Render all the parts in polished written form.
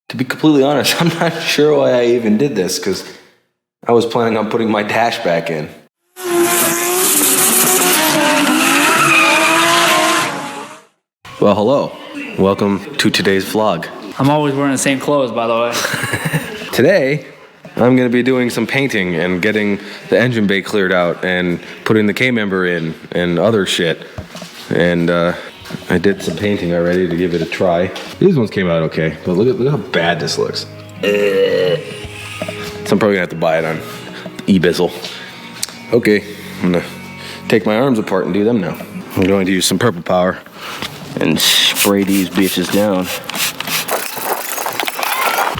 To be completely honest, I'm not sure why I even did this, because I was planning on putting my dash back in. Well, hello. Welcome to today's vlog. I'm always wearing the same clothes, by the way. Today, I'm going to be doing some painting and getting the engine bay cleared out and putting the K-member in and other shit. And I did some painting already to give it a try. These ones came out okay, but look how bad this looks. So I'm probably gonna have to buy it on eBizzle. Okay, I'm gonna take my arms apart and do them now. I'm going to use some purple power and spray these bitches down.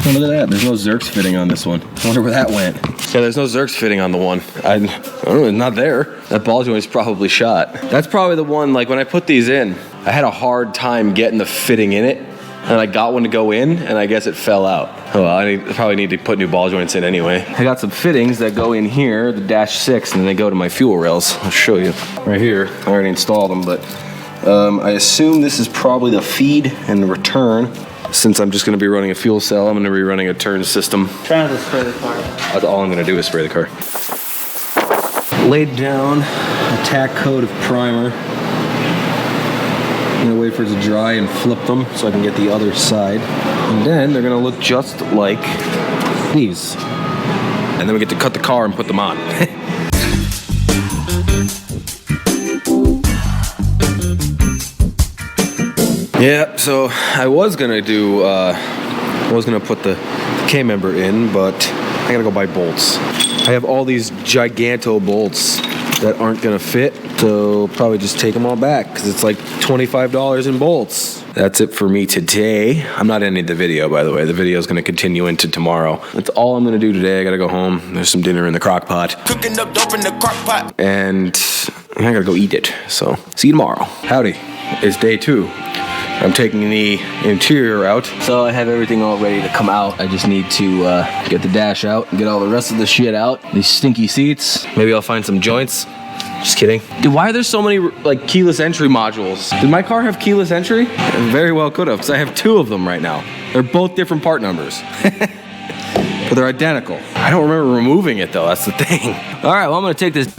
Oh, look at that, there's no Zerks fitting on this one. I wonder where that went. Yeah, there's no Zerks fitting on the one. I don't know, it's not there. That ball joint is probably shot. That's probably the one, like when I put these in, I had a hard time getting the fitting in it. And I got one to go in, and I guess it fell out. Oh, well, I probably need to put new ball joints in anyway. I got some fittings that go in here, the dash 6, and then they go to my fuel rails. I'll show you. Right here, I already installed them, but I assume this is probably the feed and the return. Since I'm just gonna be running a fuel cell, I'm gonna be running a turn system. Try not to spray the car. That's all I'm gonna do is spray the car. Laid down a tack coat of primer. I'm gonna wait for it to dry and flip them so I can get the other side. And then they're gonna look just like these. And then we get to cut the car and put them on. Yeah, so I was gonna put the K-member in, but I gotta go buy bolts. I have all these giganto bolts that aren't gonna fit, so probably just take them all back because it's like $25 in bolts. That's it for me today. I'm not ending the video, by the way. The video is gonna continue into tomorrow. That's all I'm gonna do today. I gotta go home. There's some dinner in the crock pot. Cooking up dope in the crock pot. And I gotta go eat it. So see you tomorrow. Howdy, it's day 2. I'm taking the interior out. So I have everything all ready to come out. I just need to get the dash out and get all the rest of the shit out. These stinky seats. Maybe I'll find some joints. Just kidding. Dude, why are there so many like keyless entry modules? Did my car have keyless entry? It very well could have, because I have 2 of them right now. They're both different part numbers. But they're identical. I don't remember removing it though, that's the thing. All right, well I'm gonna take this.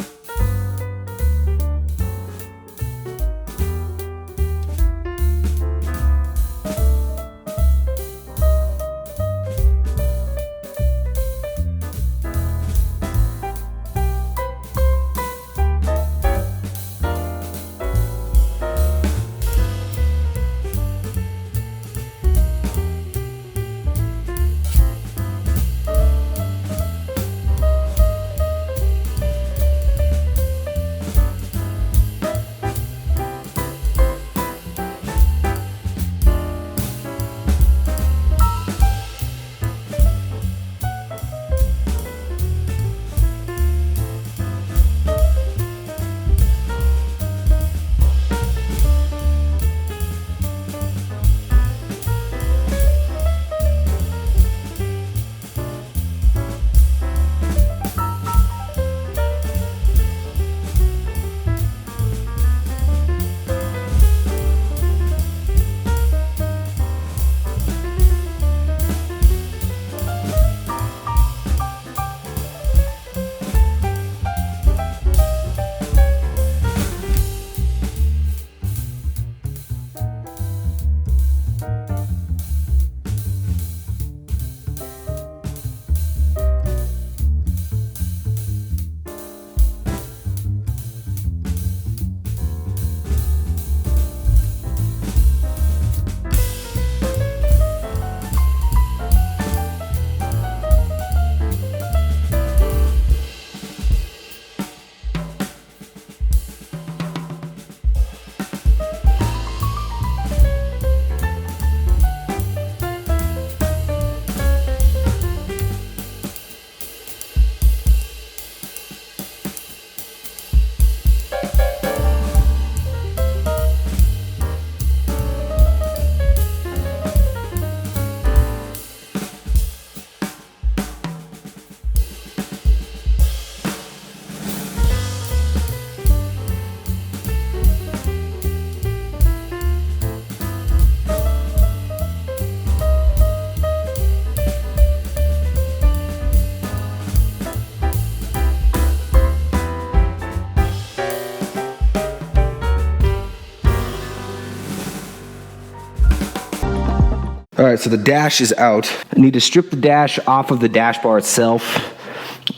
right, so the dash is out. I need to strip the dash off of the dash bar itself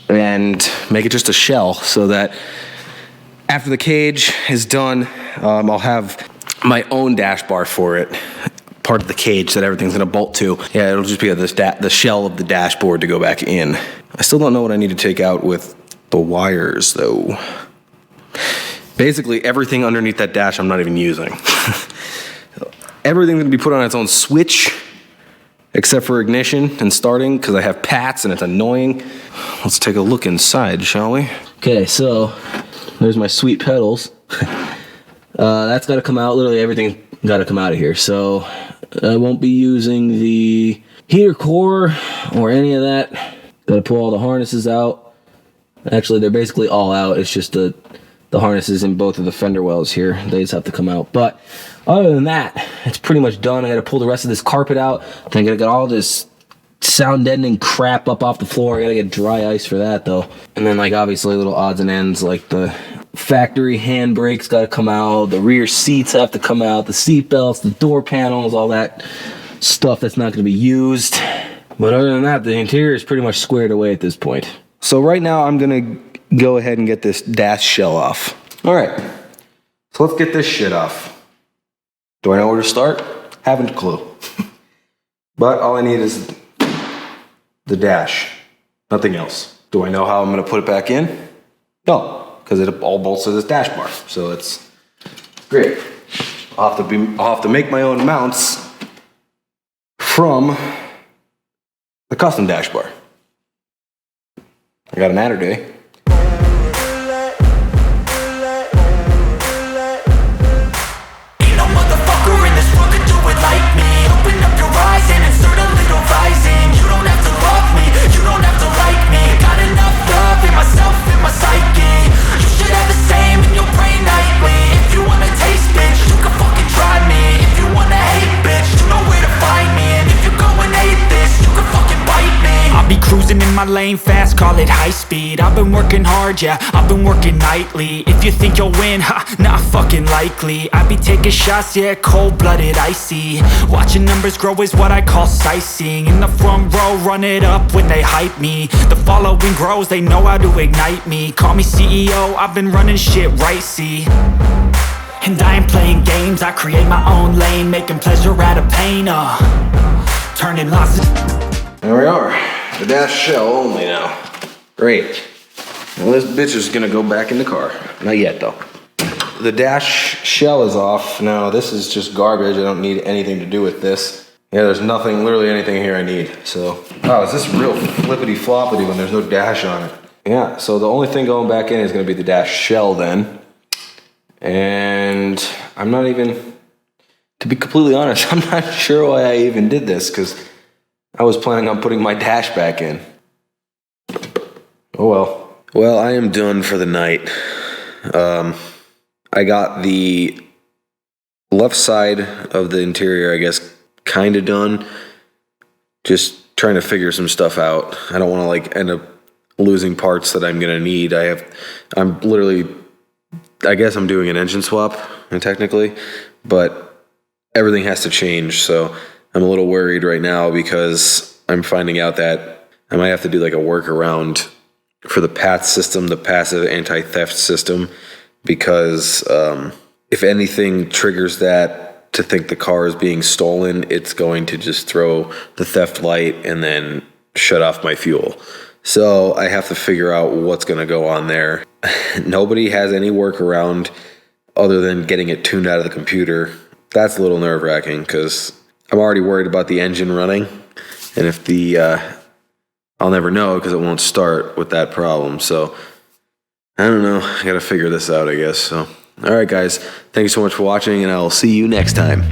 and make it just a shell so that after the cage is done, I'll have my own dash bar for it, part of the cage that everything's gonna bolt to. Yeah, it'll just be the shell of the dashboard to go back in. I still don't know what I need to take out with the wires though. Basically, everything underneath that dash I'm not even using. Everything's gonna be put on its own switch, except for ignition and starting, because I have PATs and it's annoying. Let's take a look inside, shall we? Okay, so there's my sweet pedals. That's gotta come out, literally everything's gotta come out of here. So I won't be using the heater core or any of that. Gotta pull all the harnesses out. Actually, they're basically all out. It's just the harnesses in both of the fender wells here. They just have to come out. But other than that, it's pretty much done. I gotta pull the rest of this carpet out. Then I gotta get all this sound deadening crap up off the floor. I gotta get dry ice for that though. And then like obviously little odds and ends like the factory handbrakes gotta come out, the rear seats have to come out, the seat belts, the door panels, all that stuff that's not gonna be used. But other than that, the interior is pretty much squared away at this point. So right now I'm gonna go ahead and get this dash shell off. All right, so let's get this shit off. Do I know where to start? Haven't a clue. But all I need is the dash, nothing else. Do I know how I'm gonna put it back in? No, because it all bolts to this dash bar, so it's great. I'll have to make my own mounts from the custom dash bar. I got an adder day. In my lane fast, call it high speed. I've been working hard, yeah, I've been working nightly. If you think you'll win, ha, not fucking likely. I be taking shots, yeah, cold-blooded, icy. Watching numbers grow is what I call sightseeing. In the front row, run it up when they hype me. The following grows, they know how to ignite me. Call me CEO, I've been running shit right, see. And I ain't playing games, I create my own lane. Making pleasure out of pain, turning losses. There we are. The dash shell only now. Great. Well, this bitch is gonna go back in the car. Not yet though. The dash shell is off. Now this is just garbage. I don't need anything to do with this. Yeah, there's nothing, literally anything here I need. So, oh, is this real flippity floppity when there's no dash on it? Yeah, so the only thing going back in is gonna be the dash shell then. And I'm not even, to be completely honest, I'm not sure why I even did this, because I was planning on putting my dash back in. Oh well. Well, I am done for the night. I got the left side of the interior, I guess, kind of done. Just trying to figure some stuff out. I don't want to like end up losing parts that I'm gonna need. I'm literally, I guess I'm doing an engine swap, technically, but everything has to change, so I'm a little worried right now because I'm finding out that I might have to do like a workaround for the PAT system, the passive anti-theft system, because if anything triggers that to think the car is being stolen, it's going to just throw the theft light and then shut off my fuel. So I have to figure out what's going to go on there. Nobody has any workaround other than getting it tuned out of the computer. That's a little nerve-wracking because I'm already worried about the engine running, and if I'll never know because it won't start with that problem. So I don't know. I got to figure this out, I guess. So, all right, guys. Thank you so much for watching, and I'll see you next time.